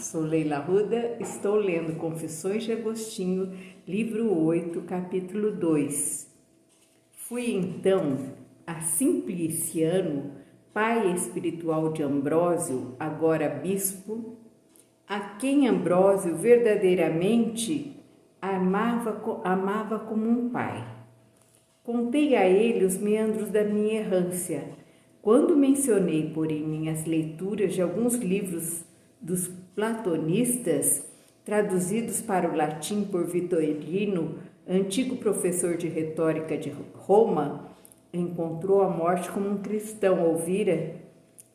sou Leila Arruda, estou lendo Confissões de Agostinho, livro 8, capítulo 2. Fui então a Simpliciano, pai espiritual de Ambrósio, agora bispo, a quem Ambrósio verdadeiramente amava como um pai. Contei a ele os meandros da minha errância. Quando mencionei, porém, minhas leituras de alguns livros dos platonistas, traduzidos para o latim por Vitorino, antigo professor de retórica de Roma, encontrou a morte como um cristão ouvira,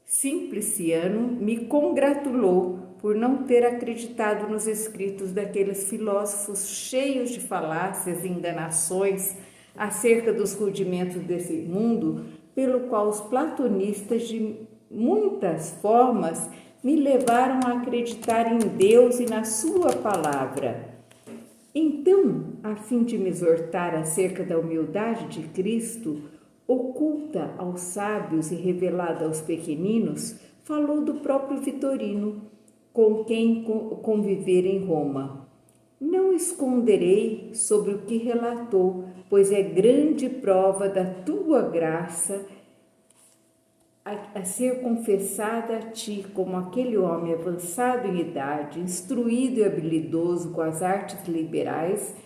Simpliciano me congratulou por não ter acreditado nos escritos daqueles filósofos cheios de falácias e enganações acerca dos rudimentos desse mundo, pelo qual os platonistas de muitas formas me levaram a acreditar em Deus e na sua palavra. Então, a fim de me exortar acerca da humildade de Cristo, oculta aos sábios e revelada aos pequeninos, falou do próprio Vitorino, com quem conviver em Roma. Não esconderei sobre o que relatou, pois é grande prova da tua graça a ser confessada a ti como aquele homem avançado em idade, instruído e habilidoso com as artes liberais,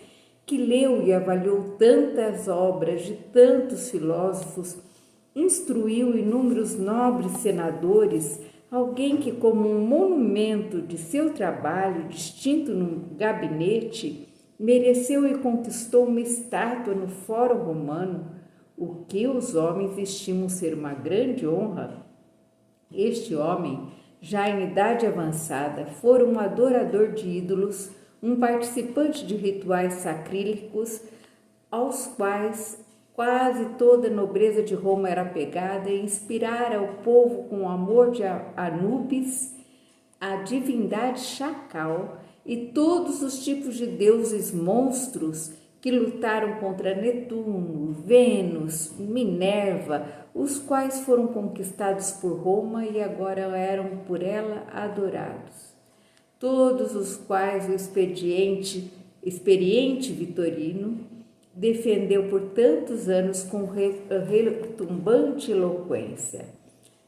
que leu e avaliou tantas obras de tantos filósofos, instruiu inúmeros nobres senadores, alguém que, como um monumento de seu trabalho distinto no gabinete, mereceu e conquistou uma estátua no Fórum Romano, o que os homens estimam ser uma grande honra. Este homem, já em idade avançada, fora um adorador de ídolos, um participante de rituais sacrílegos, aos quais quase toda a nobreza de Roma era apegada, e inspirara o povo com o amor de Anubis, a divindade Chacal e todos os tipos de deuses monstros que lutaram contra Netuno, Vênus, Minerva, os quais foram conquistados por Roma e agora eram por ela adorados. Todos os quais o experiente Vitorino defendeu por tantos anos com retumbante eloquência.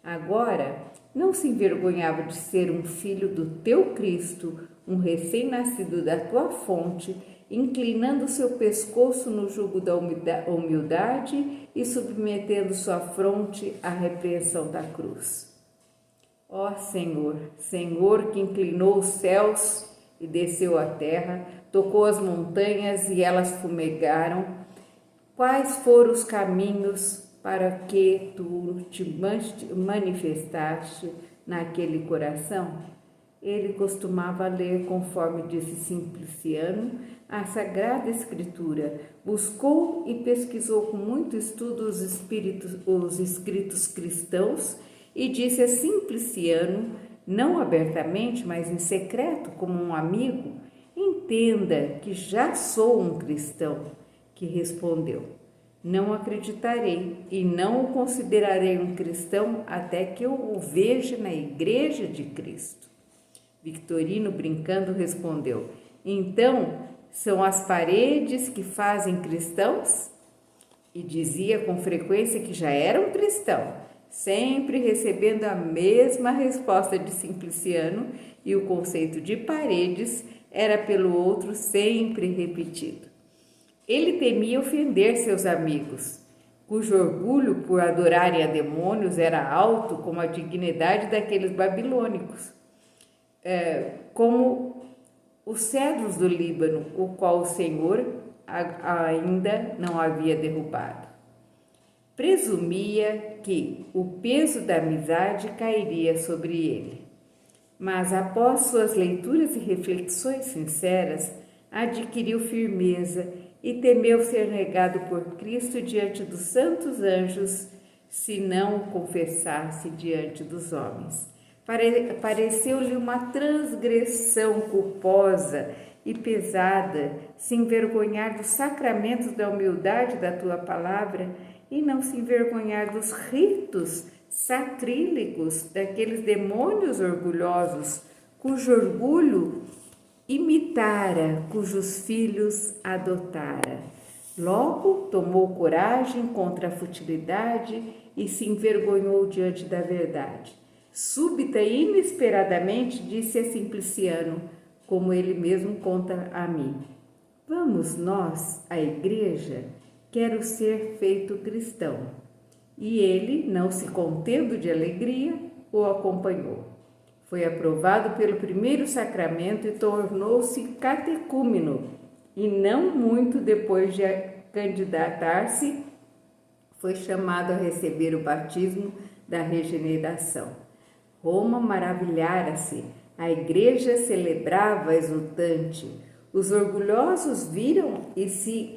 Agora, não se envergonhava de ser um filho do teu Cristo, um recém-nascido da tua fonte, inclinando seu pescoço no jugo da humildade e submetendo sua fronte à repreensão da cruz. Ó Senhor, Senhor que inclinou os céus e desceu à terra, tocou as montanhas e elas fumegaram, quais foram os caminhos para que tu te manifestaste naquele coração? Ele costumava ler, conforme disse Simpliciano, a Sagrada Escritura, buscou e pesquisou com muito estudo os escritos cristãos e disse a Simpliciano, não abertamente, mas em secreto, como um amigo, entenda que já sou um cristão, que respondeu, não acreditarei e não o considerarei um cristão até que eu o veja na igreja de Cristo. Victorino, brincando, respondeu, então, são as paredes que fazem cristãos? E dizia com frequência que já era um cristão, sempre recebendo a mesma resposta de Simpliciano, e o conceito de paredes era pelo outro sempre repetido. Ele temia ofender seus amigos, cujo orgulho por adorarem a demônios era alto como a dignidade daqueles babilônicos, como os cedros do Líbano, o qual o Senhor ainda não havia derrubado. Presumia que o peso da amizade cairia sobre ele. Mas após suas leituras e reflexões sinceras, adquiriu firmeza e temeu ser negado por Cristo diante dos santos anjos, se não o confessasse diante dos homens. Pareceu-lhe uma transgressão culposa e pesada se envergonhar dos sacramentos da humildade da tua palavra e não se envergonhar dos ritos sacrílegos daqueles demônios orgulhosos, cujo orgulho imitara, cujos filhos adotara. Logo tomou coragem contra a futilidade e se envergonhou diante da verdade. Súbita e inesperadamente disse a Simpliciano, como ele mesmo conta a mim: vamos nós à igreja? Quero ser feito cristão. E ele, não se contendo de alegria, o acompanhou. Foi aprovado pelo primeiro sacramento e tornou-se catecúmeno, e não muito depois de candidatar-se, foi chamado a receber o batismo da regeneração. Roma maravilhara-se, a igreja celebrava exultante. Os orgulhosos viram e se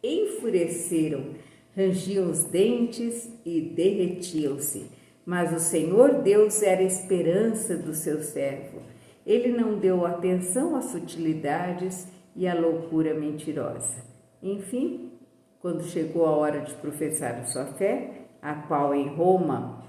enfureceram, rangiam os dentes e derretiam-se. Mas o Senhor Deus era a esperança do seu servo. Ele não deu atenção às futilidades e à loucura mentirosa. Enfim, quando chegou a hora de professar a sua fé, a qual em Roma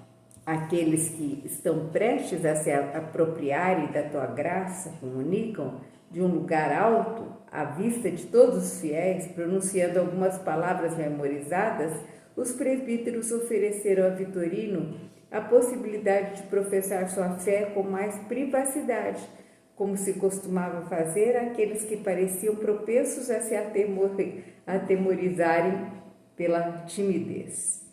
aqueles que estão prestes a se apropriarem da tua graça comunicam de um lugar alto, à vista de todos os fiéis, pronunciando algumas palavras memorizadas, os presbíteros ofereceram a Vitorino a possibilidade de professar sua fé com mais privacidade, como se costumava fazer aqueles que pareciam propensos a se atemorizarem pela timidez.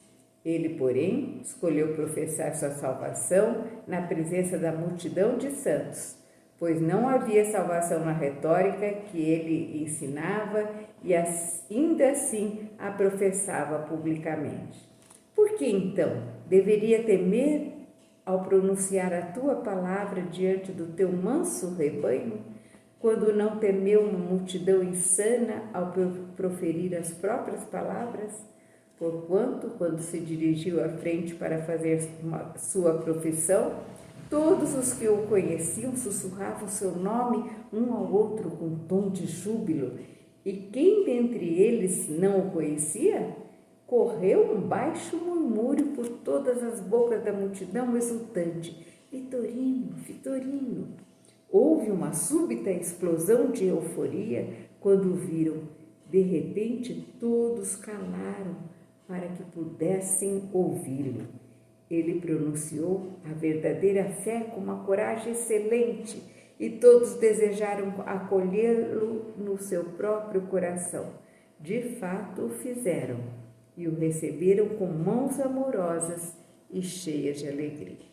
Ele, porém, escolheu professar sua salvação na presença da multidão de santos, pois não havia salvação na retórica que ele ensinava e ainda assim a professava publicamente. Por que então deveria temer ao pronunciar a tua palavra diante do teu manso rebanho, quando não temeu uma multidão insana ao proferir as próprias palavras? Porquanto, quando se dirigiu à frente para fazer sua profissão, todos os que o conheciam sussurravam seu nome um ao outro com tom de júbilo, e quem dentre eles não o conhecia? Correu um baixo murmúrio por todas as bocas da multidão exultante: Vitorino, Vitorino! Houve uma súbita explosão de euforia quando o viram. De repente, todos calaram para que pudessem ouvi-lo. Ele pronunciou a verdadeira fé com uma coragem excelente e todos desejaram acolhê-lo no seu próprio coração. De fato, o fizeram e o receberam com mãos amorosas e cheias de alegria.